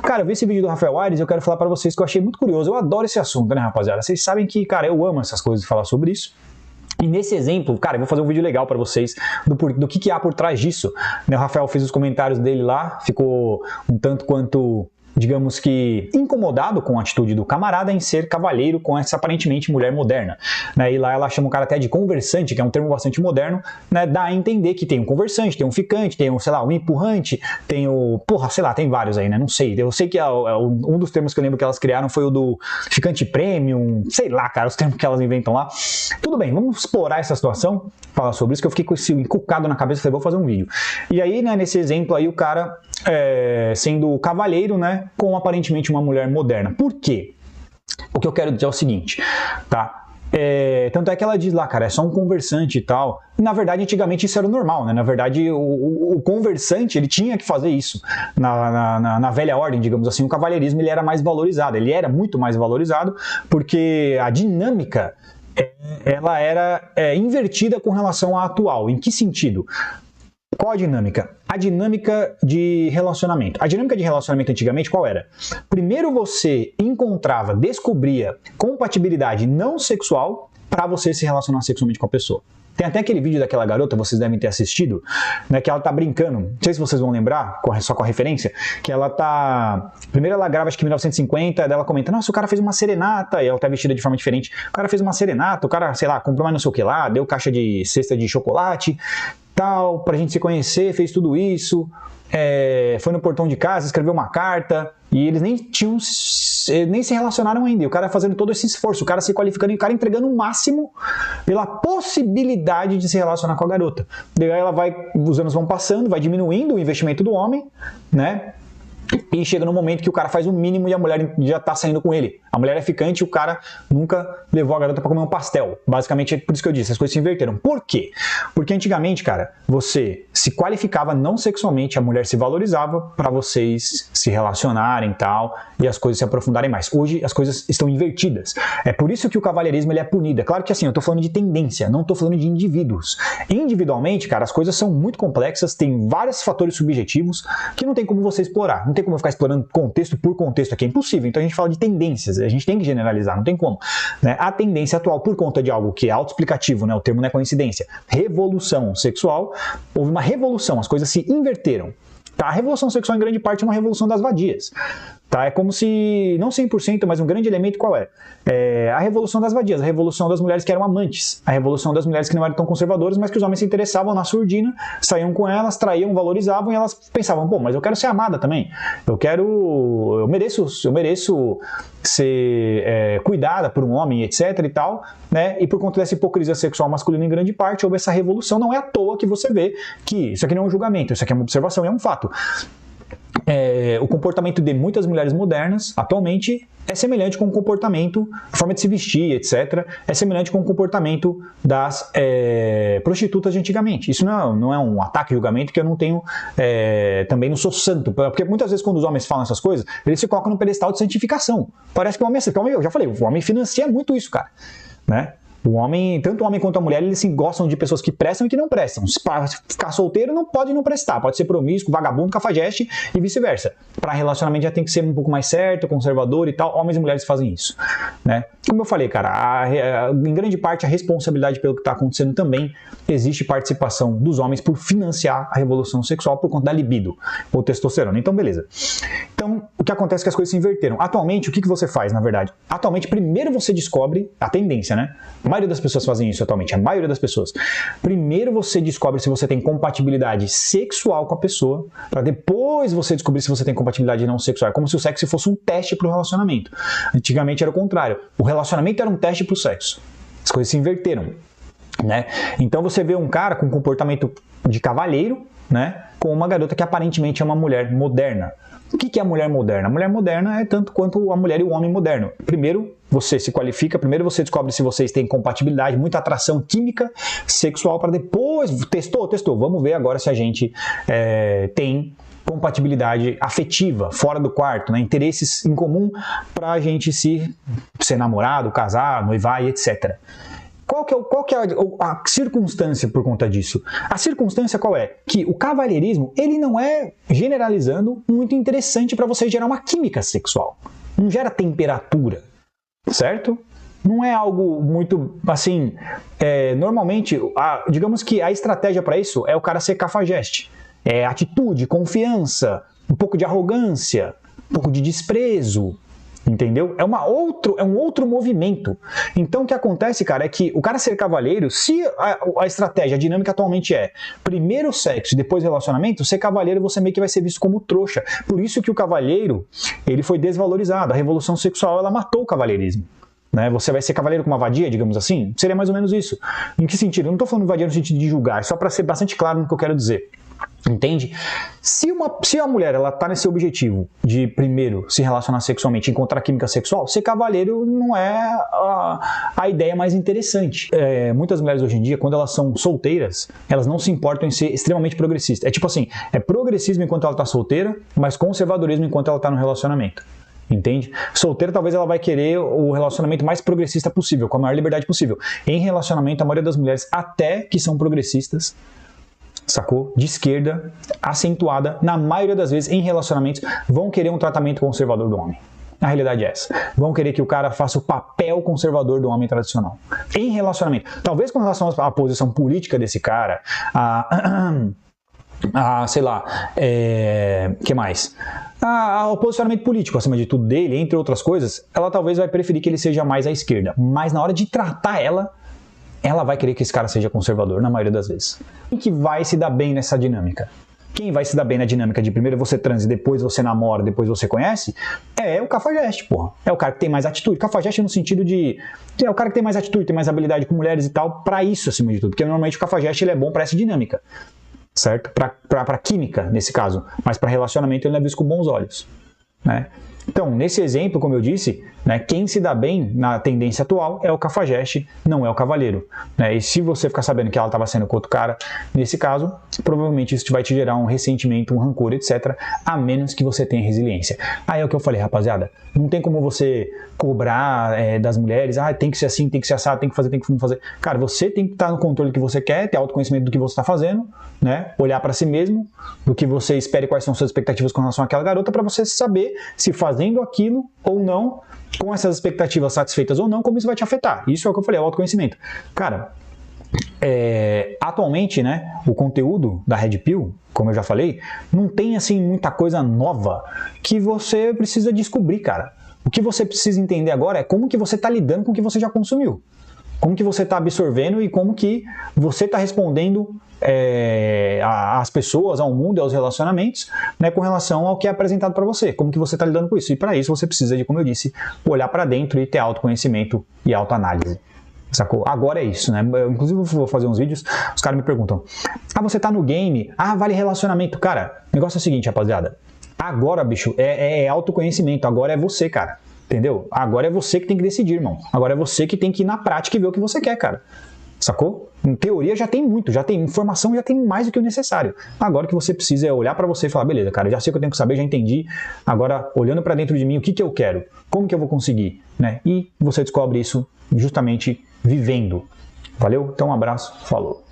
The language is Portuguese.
Cara, eu vi esse vídeo do Rafael Aires e eu quero falar pra vocês que eu achei muito curioso. Eu adoro esse assunto, né, rapaziada? Vocês sabem que, cara, eu amo essas coisas de falar sobre isso. E nesse exemplo, cara, eu vou fazer um vídeo legal pra vocês do que há por trás disso. O Rafael fez os comentários dele lá, ficou um tanto quanto, digamos que, incomodado com a atitude do camarada em ser cavalheiro com essa aparentemente mulher moderna, né? E lá ela chama o cara até de conversante, que é um termo bastante moderno, né? Dá a entender que tem um conversante, tem um ficante, tem um, sei lá, um empurrante, tem o... Porra, sei lá, tem vários aí, né? Não sei. Eu sei que um dos termos que eu lembro que elas criaram foi o do ficante premium, sei lá, cara, os termos que elas inventam lá. Tudo bem, vamos explorar essa situação, falar sobre isso, que eu fiquei com esse encucado na cabeça, falei, vou fazer um vídeo. E aí, né, nesse exemplo aí, o cara sendo cavalheiro, né, com aparentemente uma mulher moderna. Por quê? O que eu quero dizer é o seguinte, tá? Tanto é que ela diz lá, cara, é só um conversante e tal. Na verdade, antigamente isso era normal, né? Na verdade, o conversante, ele tinha que fazer isso. Na velha ordem, digamos assim, o cavalheirismo ele era mais valorizado. Ele era muito mais valorizado porque a dinâmica ela era invertida com relação à atual. Em que sentido? Qual a dinâmica? A dinâmica de relacionamento. A dinâmica de relacionamento antigamente qual era? Primeiro você encontrava, descobria compatibilidade não sexual para você se relacionar sexualmente com a pessoa. Tem até aquele vídeo daquela garota, vocês devem ter assistido, né, que ela tá brincando, não sei se vocês vão lembrar, só com a referência, que ela tá... Primeiro ela grava, acho que em 1950, daí ela comenta, nossa, o cara fez uma serenata, e ela tá vestida de forma diferente, o cara fez uma serenata, o cara, sei lá, comprou mais não sei o que lá, deu caixa de cesta de chocolate, tal, pra gente se conhecer, fez tudo isso, foi no portão de casa, escreveu uma carta, e eles nem se relacionaram ainda, e o cara fazendo todo esse esforço, o cara se qualificando e o cara entregando o máximo pela possibilidade de se relacionar com a garota. Daí ela vai, os anos vão passando, vai diminuindo o investimento do homem, né? E chega no momento que o cara faz o mínimo e a mulher já tá saindo com ele. A mulher é ficante e o cara nunca levou a garota pra comer um pastel. Basicamente é por isso que eu disse, as coisas se inverteram. Por quê? Porque antigamente, cara, você se qualificava não sexualmente, a mulher se valorizava pra vocês se relacionarem e tal, e as coisas se aprofundarem mais. Hoje as coisas estão invertidas. É por isso que o cavalheirismo ele é punido. É claro que assim, eu tô falando de tendência, não tô falando de indivíduos. Individualmente, cara, as coisas são muito complexas, tem vários fatores subjetivos que não tem como você explorar. Não tem como eu ficar explorando contexto por contexto aqui, é impossível. Então a gente fala de tendências, a gente tem que generalizar, não tem como, né? A tendência atual, por conta de algo que é autoexplicativo, né? O termo não é coincidência, revolução sexual, houve uma revolução, as coisas se inverteram. Tá? A revolução sexual em grande parte é uma revolução das vadias. Tá? É como se, não 100%, mas um grande elemento qual é? A revolução das vadias, a revolução das mulheres que eram amantes, a revolução das mulheres que não eram tão conservadoras, mas que os homens se interessavam na surdina, saíam com elas, traíam, valorizavam e elas pensavam, pô, mas eu quero ser amada também, eu mereço ser cuidada por um homem, etc e tal, né? E por conta dessa hipocrisia sexual masculina em grande parte, houve essa revolução, não é à toa que você vê que isso aqui não é um julgamento, isso aqui é uma observação, é um fato. O comportamento de muitas mulheres modernas, atualmente, é semelhante com o comportamento, a forma de se vestir, etc., é semelhante com o comportamento das prostitutas de antigamente. Isso não é um ataque, julgamento, que eu não tenho, também não sou santo, porque muitas vezes quando os homens falam essas coisas, eles se colocam no pedestal de santificação. Parece que o homem é assim, eu já falei, o homem financia muito isso, cara, né? O homem, tanto o homem quanto a mulher, eles gostam de pessoas que prestam e que não prestam. Se ficar solteiro, não pode não prestar. Pode ser promíscuo, vagabundo, cafajeste e vice-versa. Para relacionamento já tem que ser um pouco mais certo, conservador e tal. Homens e mulheres fazem isso, né? Como eu falei, cara, em grande parte a responsabilidade pelo que está acontecendo também existe participação dos homens por financiar a revolução sexual por conta da libido ou testosterona. Então, beleza. Então, o que acontece é que as coisas se inverteram. Atualmente, o que você faz, na verdade? Atualmente, primeiro você descobre a tendência, né? A maioria das pessoas fazem isso atualmente, a maioria das pessoas. Primeiro você descobre se você tem compatibilidade sexual com a pessoa, para depois você descobrir se você tem compatibilidade não sexual. É como se o sexo fosse um teste para o relacionamento. Antigamente era o contrário. O relacionamento era um teste para o sexo. As coisas se inverteram, né? Então você vê um cara com comportamento de cavalheiro, né? Com uma garota que aparentemente é uma mulher moderna. O que é a mulher moderna? A mulher moderna é tanto quanto a mulher e o homem moderno. Primeiro você se qualifica, primeiro você descobre se vocês têm compatibilidade, muita atração química, sexual, para depois, testou, vamos ver agora se a gente tem compatibilidade afetiva, fora do quarto, né? Interesses em comum para a gente ser namorado, casar, noivar e etc. Qual que é a circunstância por conta disso? A circunstância qual é? Que o cavalheirismo, ele não é, generalizando, muito interessante para você gerar uma química sexual. Não gera temperatura, certo? Não é algo muito, assim, normalmente, digamos que a estratégia para isso é o cara ser cafajeste. É atitude, confiança, um pouco de arrogância, um pouco de desprezo, entendeu? É um outro movimento. Então o que acontece, cara, é que o cara ser cavalheiro, se a estratégia, a dinâmica atualmente é primeiro sexo e depois relacionamento, ser cavalheiro você meio que vai ser visto como trouxa. Por isso que o cavalheiro, ele foi desvalorizado. A revolução sexual, ela matou o cavalheirismo. Né? Você vai ser cavaleiro com uma vadia, digamos assim? Seria mais ou menos isso. Em que sentido? Eu não estou falando vadia no sentido de julgar, só para ser bastante claro no que eu quero dizer. Entende? Se a mulher ela tá nesse objetivo de primeiro se relacionar sexualmente, encontrar química sexual, ser cavalheiro não é a ideia mais interessante. Muitas mulheres hoje em dia, quando elas são solteiras, elas não se importam em ser extremamente progressistas. É tipo assim, é progressismo enquanto ela tá solteira, mas conservadorismo enquanto ela tá no relacionamento. Entende? Solteira talvez ela vai querer o relacionamento mais progressista possível, com a maior liberdade possível. Em relacionamento, a maioria das mulheres, até que são progressistas, sacou? De esquerda, acentuada, na maioria das vezes em relacionamentos, vão querer um tratamento conservador do homem. A realidade é essa. Vão querer que o cara faça o papel conservador do homem tradicional. Em relacionamento. Talvez com relação à posição política desse cara, sei lá, que mais? O posicionamento político, acima de tudo dele, entre outras coisas, ela talvez vai preferir que ele seja mais à esquerda. Mas na hora de tratar ela vai querer que esse cara seja conservador, na maioria das vezes. Quem que vai se dar bem nessa dinâmica? Quem vai se dar bem na dinâmica de primeiro você transa, depois você namora, depois você conhece? É o cafajeste, porra. É o cara que tem mais atitude. Cafajeste no sentido de... É o cara que tem mais atitude, tem mais habilidade com mulheres e tal, pra isso, acima de tudo. Porque normalmente o cafajeste ele é bom pra essa dinâmica. Certo? Para química, nesse caso, mas para relacionamento ele não é visto com bons olhos, né? Então, nesse exemplo, como eu disse, né, quem se dá bem na tendência atual é o cafajeste, não é o cavalheiro, né? E se você ficar sabendo que ela estava sendo com outro cara, nesse caso, provavelmente isso vai te gerar um ressentimento, um rancor, etc., a menos que você tenha resiliência. Aí é o que eu falei, rapaziada, não tem como você cobrar das mulheres, tem que ser assim, tem que ser assado, tem que fazer, tem que fazer. Cara, você tem que estar no controle do que você quer, ter autoconhecimento do que você está fazendo, né? Olhar para si mesmo, do que você espera e quais são suas expectativas com relação àquela garota, para você saber se fazendo aquilo ou não, com essas expectativas satisfeitas ou não, como isso vai te afetar. Isso é o que eu falei, é o autoconhecimento. Cara, atualmente, né, o conteúdo da Red Pill, como eu já falei, não tem assim muita coisa nova que você precisa descobrir, cara. O que você precisa entender agora é como que você está lidando com o que você já consumiu. Como que você está absorvendo e como que você está respondendo às pessoas, ao mundo e aos relacionamentos, né, com relação ao que é apresentado para você. Como que você está lidando com isso. E para isso você precisa de, como eu disse, olhar para dentro e ter autoconhecimento e autoanálise. Sacou? Agora é isso, né? Eu, inclusive, vou fazer uns vídeos, os caras me perguntam, você tá no game? Vale relacionamento. Cara, o negócio é o seguinte, rapaziada. Agora, bicho, é autoconhecimento. Agora é você, cara. Entendeu? Agora é você que tem que decidir, irmão. Agora é você que tem que ir na prática e ver o que você quer, cara. Sacou? Em teoria já tem muito, já tem informação, já tem mais do que o necessário. Agora o que você precisa é olhar pra você e falar, beleza, cara, já sei o que eu tenho que saber, já entendi. Agora, olhando pra dentro de mim, o que eu quero? Como que eu vou conseguir? Né? E você descobre isso justamente vivendo. Valeu? Então um abraço, falou.